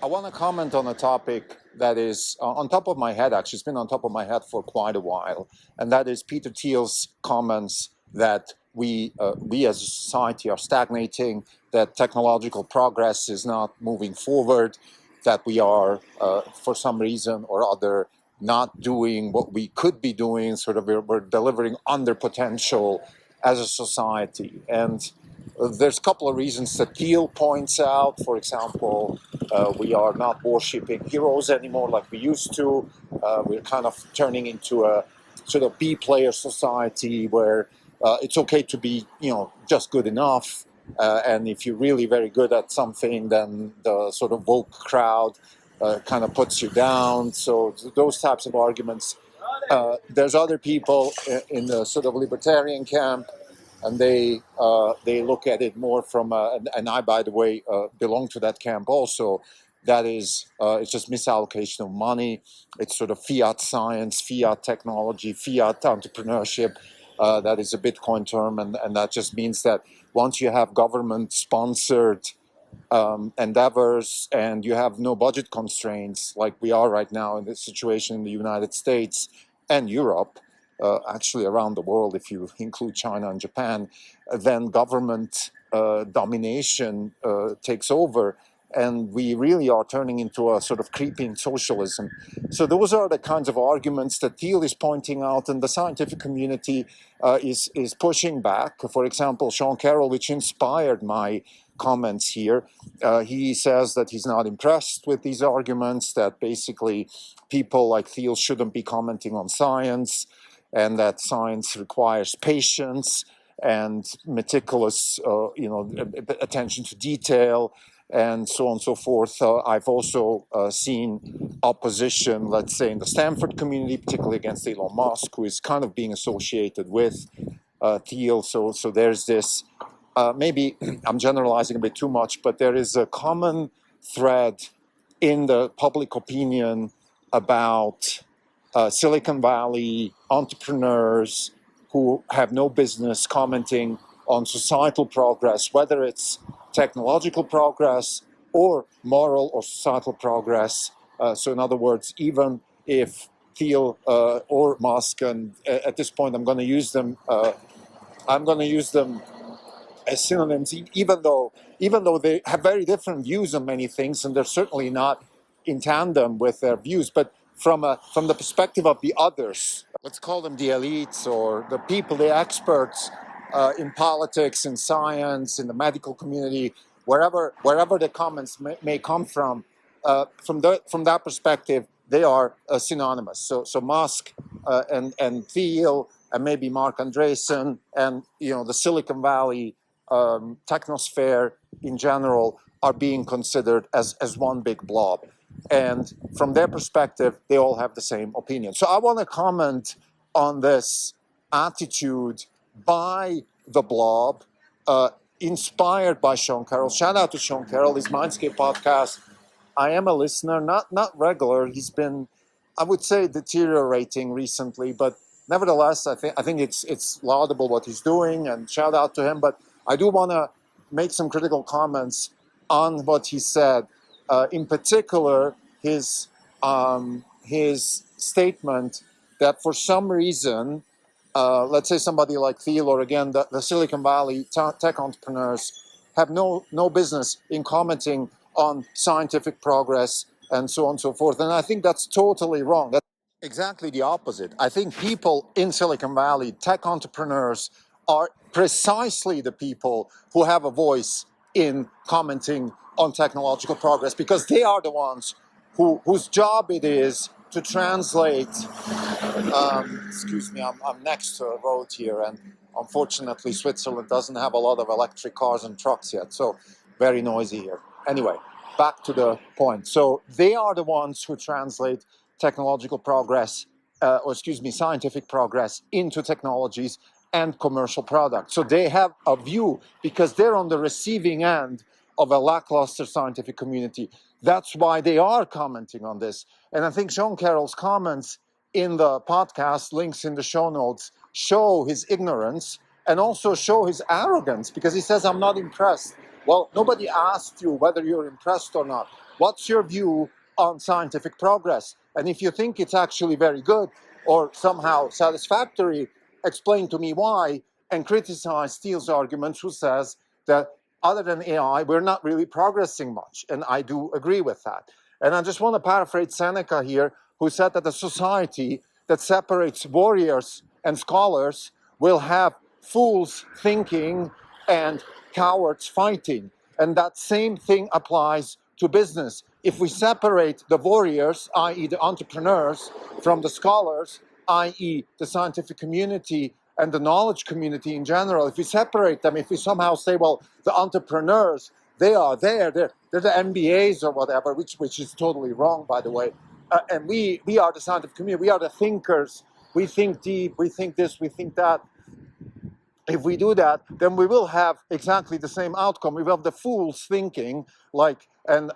I want to comment on a topic that is on top of my head, actually. It's been on top of my head for quite a while. And that is Peter Thiel's comments that we as a society are stagnating, that technological progress is not moving forward, that we are, for some reason or other, not doing what we could be doing, sort of we're delivering under potential as a society. And there's a couple of reasons that Thiel points out. For example, we are not worshipping heroes anymore like we used to. We're kind of turning into a sort of B-player society where it's okay to be, just good enough. And if you're really very good at something, then the sort of woke crowd kind of puts you down. So those types of arguments. There's other people in the sort of libertarian camp, and they look at it more from and I, by the way, belong to that camp also. That is, it's just misallocation of money. It's sort of fiat science, fiat technology, fiat entrepreneurship. That is a Bitcoin term, and that just means that once you have government-sponsored endeavors and you have no budget constraints, like we are right now in this situation in the United States and Europe, actually around the world, if you include China and Japan, then government domination takes over, and we really are turning into a sort of creeping socialism. So those are the kinds of arguments that Thiel is pointing out, and the scientific community is pushing back. For example, Sean Carrol, which inspired my comments here, he says that he's not impressed with these arguments, that basically people like Thiel shouldn't be commenting on science, and that science requires patience and meticulous, attention to detail, and so on and so forth. I've also seen opposition, let's say, in the Stanford community, particularly against Elon Musk, who is kind of being associated with Thiel. So there's this, maybe I'm generalizing a bit too much, but there is a common thread in the public opinion about Silicon Valley entrepreneurs who have no business commenting on societal progress, whether it's technological progress or moral or societal progress. So in other words, even if Thiel or Musk, and at this point I'm going to use them as synonyms, even though they have very different views on many things, and they're certainly not in tandem with their views, but from the perspective of the others, let's call them the elites or the people, the experts in politics, in science, in the medical community, wherever the comments may come from that perspective, they are synonymous. So Musk and Thiel and maybe Mark Andreessen and the Silicon Valley technosphere in general are being considered as one big blob. And from their perspective, they all have the same opinion. So I want to comment on this attitude by the blob, inspired by Sean Carrol. Shout out to Sean Carrol, his Mindscape podcast. I am a listener, not regular. He's been, I would say, deteriorating recently, but nevertheless, I think it's laudable what he's doing, and shout out to him. But I do want to make some critical comments on what he said. In particular, his statement that for some reason, let's say somebody like Thiel or again the Silicon Valley tech entrepreneurs have no business in commenting on scientific progress and so on and so forth. And I think that's totally wrong. That's exactly the opposite. I think people in Silicon Valley, tech entrepreneurs, are precisely the people who have a voice in commenting on technological progress, because they are the ones whose job it is to translate. Excuse me, I'm next to a road here, and unfortunately Switzerland doesn't have a lot of electric cars and trucks yet, so very noisy here. Anyway, back to the point. So they are the ones who translate technological progress, scientific progress into technologies and commercial products. So they have a view because they're on the receiving end of a lackluster scientific community. That's why they are commenting on this. And I think Sean Carroll's comments in the podcast, links in the show notes, show his ignorance and also show his arrogance, because he says, I'm not impressed. Well, nobody asked you whether you're impressed or not. what's your view on scientific progress? And if you think it's actually very good or somehow satisfactory, explain to me why, and criticize Thiel's argument, who says that other than AI, we're not really progressing much. And I do agree with that. And I just want to paraphrase Seneca here, who said that a society that separates warriors and scholars will have fools thinking and cowards fighting. And that same thing applies to business. If we separate the warriors, i.e. the entrepreneurs, from the scholars, i.e. the scientific community and the knowledge community in general, if we separate them, if we somehow say, well, the entrepreneurs, they are there, they're the MBAs or whatever, which is totally wrong, by the way. And we are the scientific community, we are the thinkers, we think deep, we think this, we think that. If we do that, then we will have exactly the same outcome. We will have the fools thinking like, and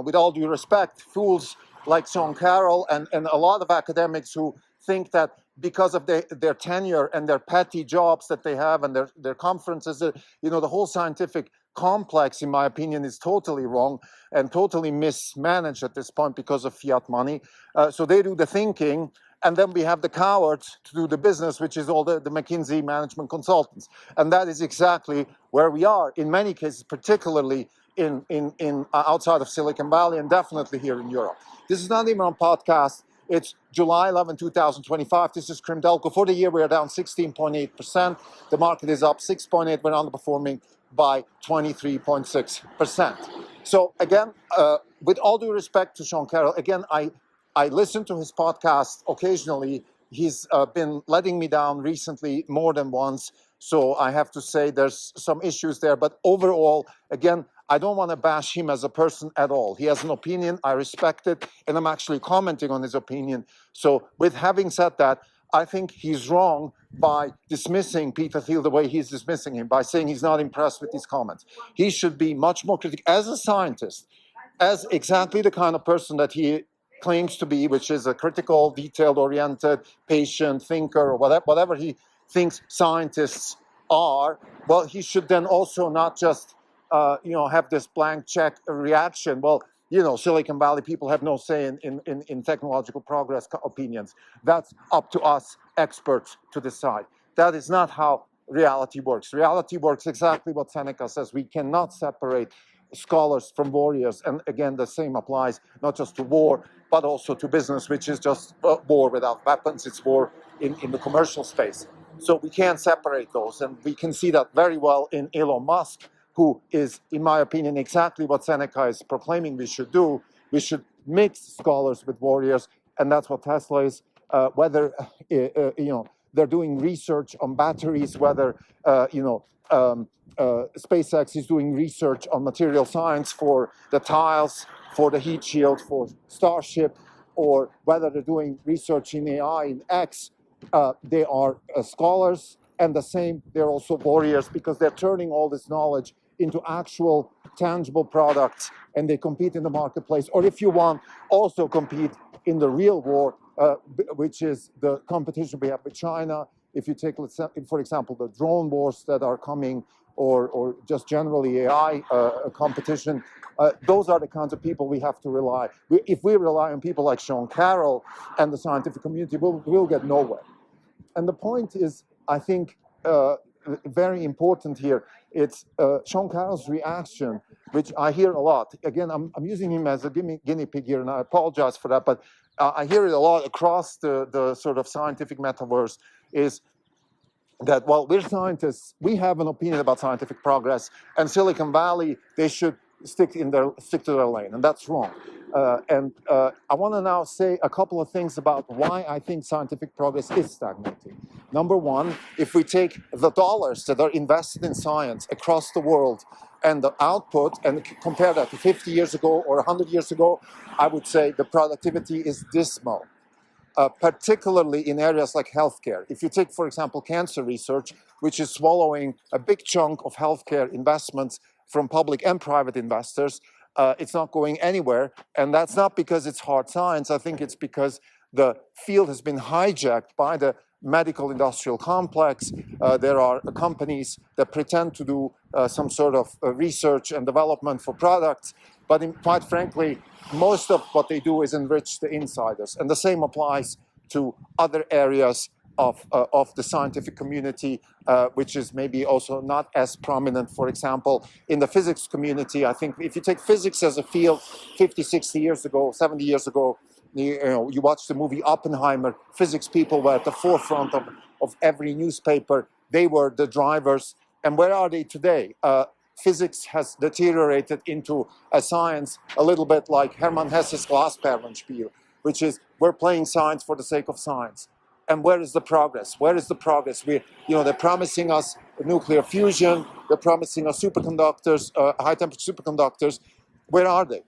with all due respect, fools like Sean Carrol and a lot of academics who think that because of their tenure and their petty jobs that they have and their conferences, the whole scientific complex, in my opinion, is totally wrong and totally mismanaged at this point because of fiat money. So they do the thinking. And then we have the cowards to do the business, which is all the McKinsey management consultants. And that is exactly where we are in many cases, particularly in outside of Silicon Valley and definitely here in Europe. This is not even on podcast. It's July 11, 2025. This is Crimdelco. For the year, we are down 16.8%. The market is up 6.8%. We're underperforming by 23.6%. So again, with all due respect to Sean Carrol, again, I listen to his podcast occasionally. He's been letting me down recently more than once. So I have to say there's some issues there. But overall, again, I don't want to bash him as a person at all. He has an opinion. I respect it. And I'm actually commenting on his opinion. So with having said that, I think he's wrong by dismissing Peter Thiel the way he's dismissing him, by saying he's not impressed with his comments. He should be much more critical as a scientist, as exactly the kind of person that he claims to be, which is a critical, detailed-oriented, patient thinker, or whatever he thinks scientists are. Well, he should then also not just, have this blank check reaction. Well, Silicon Valley people have no say in technological progress opinions. That's up to us experts to decide. That is not how reality works. Reality works exactly what Seneca says. We cannot separate scholars from warriors. And again, the same applies not just to war, but also to business, which is just war without weapons. It's war in the commercial space. So we can't separate those. And we can see that very well in Elon Musk, who is, in my opinion, exactly what Seneca is proclaiming we should do. We should mix scholars with warriors. And that's what Tesla is, whether, they're doing research on batteries, whether, SpaceX is doing research on material science for the tiles, for the heat shield, for Starship, or whether they're doing research in AI, in X, they are scholars, and the same, they're also warriors because they're turning all this knowledge into actual tangible products, and they compete in the marketplace, or if you want, also compete in the real war, which is the competition we have with China. If you take, for example, the drone wars that are coming, or just generally AI competition, those are the kinds of people we have to rely. If we rely on people like Sean Carrol and the scientific community, we'll get nowhere. And the point is, I think, very important here. It's Sean Carroll's reaction, which I hear a lot. Again, I'm using him as a guinea pig here, and I apologize for that, but I hear it a lot across the sort of scientific metaverse, is that, well, we're scientists, we have an opinion about scientific progress, and Silicon Valley, they should stick to their lane, and that's wrong. I want to now say a couple of things about why I think scientific progress is stagnating. Number one, if we take the dollars that are invested in science across the world and the output and compare that to 50 years ago or 100 years ago, I would say the productivity is dismal. Particularly in areas like healthcare. If you take, for example, cancer research, which is swallowing a big chunk of healthcare investments from public and private investors, it's not going anywhere. And that's not because it's hard science. I think it's because the field has been hijacked by the medical industrial complex. There are companies that pretend to do some sort of research and development for products, But quite frankly, most of what they do is enrich the insiders. And the same applies to other areas of the scientific community, which is maybe also not as prominent. For example, in the physics community, I think if you take physics as a field 50, 60 years ago, 70 years ago, you watch the movie Oppenheimer, physics people were at the forefront of every newspaper. They were the drivers. And where are they today? Physics has deteriorated into a science a little bit like Hermann Hesse's Glasperlenspiel, which is we're playing science for the sake of science. And where is the progress? Where is the progress? They're promising us nuclear fusion. They're promising us superconductors, high-temperature superconductors. Where are they?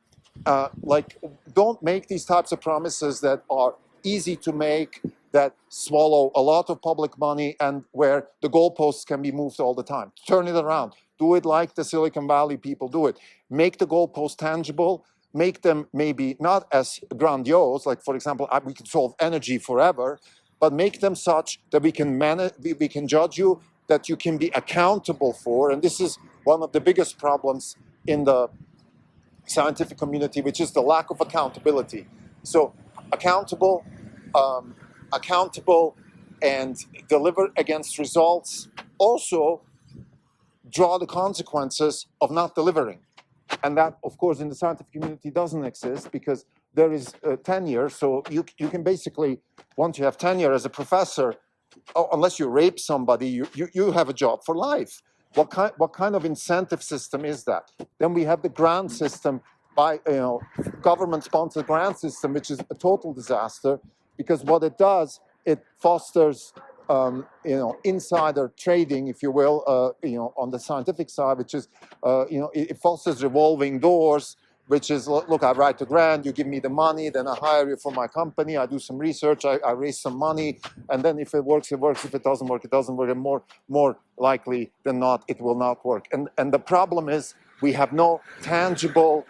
Don't make these types of promises that are easy to make, that swallow a lot of public money, and where the goalposts can be moved all the time. Turn it around. Do it like the Silicon Valley people do it. Make the goalposts tangible. Make them maybe not as grandiose, like, for example, we can solve energy forever, but make them such that we can judge you, that you can be accountable for. And this is one of the biggest problems in the scientific community, which is the lack of accountability. So accountable and deliver against results. Also draw the consequences of not delivering. And that, of course, in the scientific community doesn't exist because there is tenure. So you can basically, once you have tenure as a professor, unless you rape somebody, you have a job for life. What kind of incentive system is that? Then we have the grant system, by government-sponsored grant system, which is a total disaster, because what it does, it fosters insider trading, if you will, on the scientific side, which is it fosters revolving doors, which is, look, I write a grant, you give me the money, then I hire you for my company, I do some research, I raise some money, and then if it works, it works. If it doesn't work, it doesn't work. And more likely than not, it will not work. And the problem is we have no tangible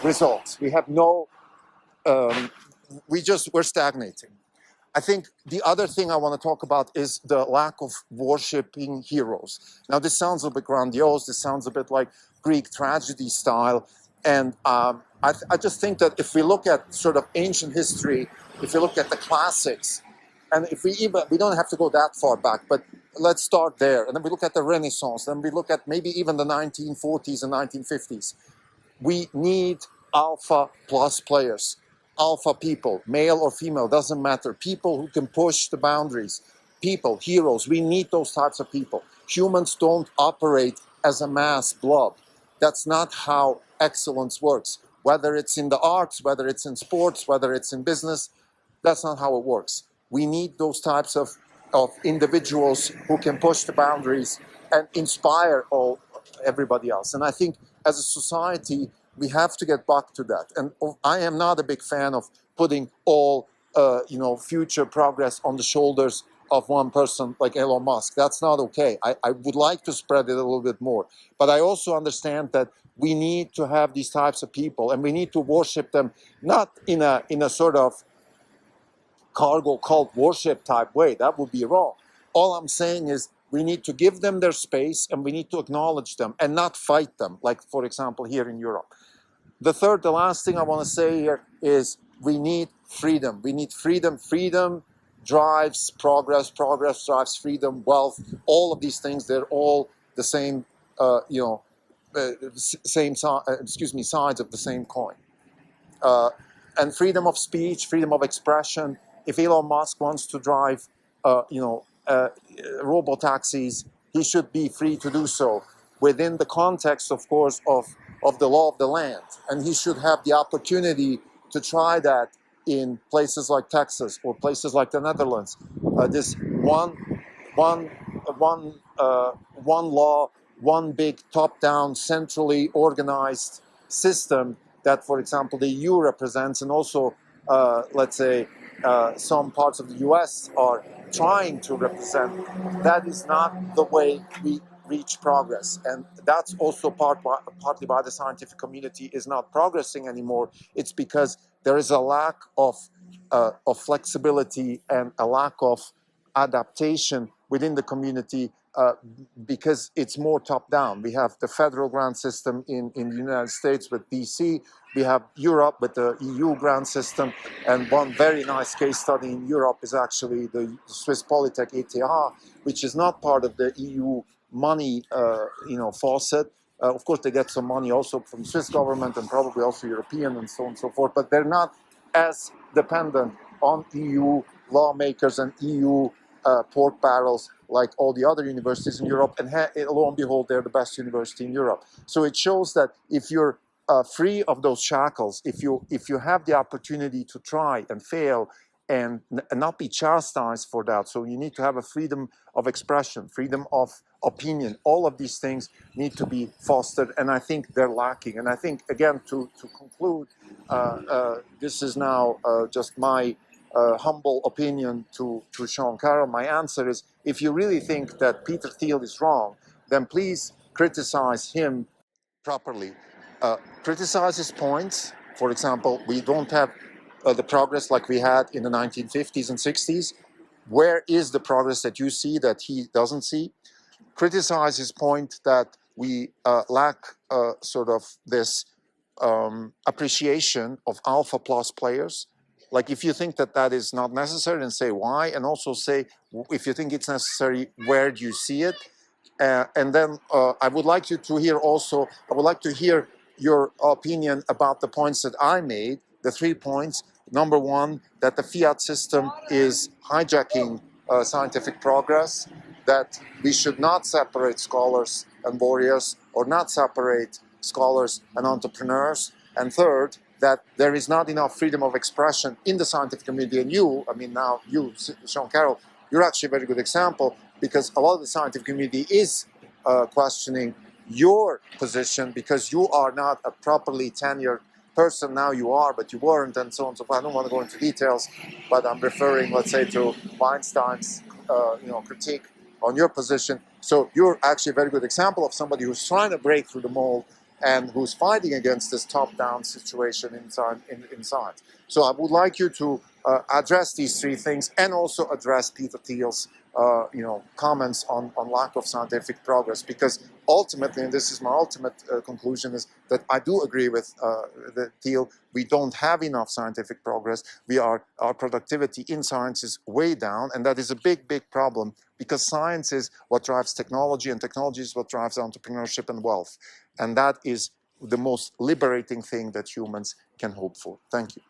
results. We have no, we're stagnating. I think the other thing I want to talk about is the lack of worshipping heroes. Now, this sounds a bit grandiose. This sounds a bit like Greek tragedy style. And I just think that if we look at sort of ancient history, if we look at the classics, and if we don't have to go that far back, but let's start there. And then we look at the Renaissance, then we look at maybe even the 1940s and 1950s. We need alpha plus players. Alpha people, male or female, doesn't matter. People who can push the boundaries. People, heroes, we need those types of people. Humans don't operate as a mass blob. That's not how excellence works. Whether it's in the arts, whether it's in sports, whether it's in business, that's not how it works. We need those types of individuals who can push the boundaries and inspire everybody else. And I think as a society, we have to get back to that. And I am not a big fan of putting all, future progress on the shoulders of one person like Elon Musk. That's not okay. I would like to spread it a little bit more. But I also understand that we need to have these types of people, and we need to worship them, not in a sort of cargo cult worship type way. That would be wrong. All I'm saying is we need to give them their space, and we need to acknowledge them and not fight them, like, for example, here in Europe. The last thing I want to say here is we need freedom. We need freedom. Freedom drives progress. Progress drives freedom, wealth. All of these things, they're all the same, sides of the same coin. And freedom of speech, freedom of expression. If Elon Musk wants to drive, robo-taxis, he should be free to do so within the context, of course, of the law of the land. And he should have the opportunity to try that in places like Texas or places like the Netherlands. This one law, one big top-down, centrally organized system that, for example, the EU represents, and also, some parts of the US are trying to represent. That is not the way we reach progress. And that's also partly why the scientific community is not progressing anymore. It's because there is a lack of flexibility and a lack of adaptation within the community uh, because it's more top-down. We have the federal grant system in the United States with DC. We have Europe with the EU grant system. And one very nice case study in Europe is actually the Swiss Polytech ETH, which is not part of the EU money, faucet. Of course, they get some money also from Swiss government and probably also European and so on and so forth, but they're not as dependent on EU lawmakers and EU pork barrels like all the other universities in Europe, and lo and behold, they're the best university in Europe. So it shows that if you're free of those shackles, if you have the opportunity to try and fail and not be chastised for that, so you need to have a freedom of expression, freedom of opinion. All of these things need to be fostered, and I think they're lacking. And I think, again, to conclude, this is now just my humble opinion to Sean Carrol. My answer is, if you really think that Peter Thiel is wrong, then please criticize him properly. Criticize his points. For example, we don't have the progress like we had in the 1950s and 60s. Where is the progress that you see that he doesn't see? Criticize his point that we lack sort of this appreciation of alpha plus players. Like, if you think that that is not necessary, then say why, and also say, if you think it's necessary, where do you see it? And then I would like you to hear also, I would like to hear your opinion about the points that I made, the 3 points. Number one, that the Fiat system is hijacking scientific progress, that we should not separate scholars and warriors, or not separate scholars and entrepreneurs. And third, that there is not enough freedom of expression in the scientific community. And you, Sean Carrol, you're actually a very good example, because a lot of the scientific community is questioning your position, because you are not a properly tenured person. Now you are, but you weren't, and so on and so forth. I don't want to go into details, but I'm referring, let's say, to Weinstein's critique on your position. So you're actually a very good example of somebody who's trying to break through the mold and who's fighting against this top-down situation in science. So I would like you to address these 3 things, and also address Peter Thiel's comments on lack of scientific progress, because ultimately, and this is my ultimate conclusion, is that I do agree with the Thiel. We don't have enough scientific progress. Our productivity in science is way down, and that is a big, big problem, because science is what drives technology, and technology is what drives entrepreneurship and wealth. And that is the most liberating thing that humans can hope for. Thank you.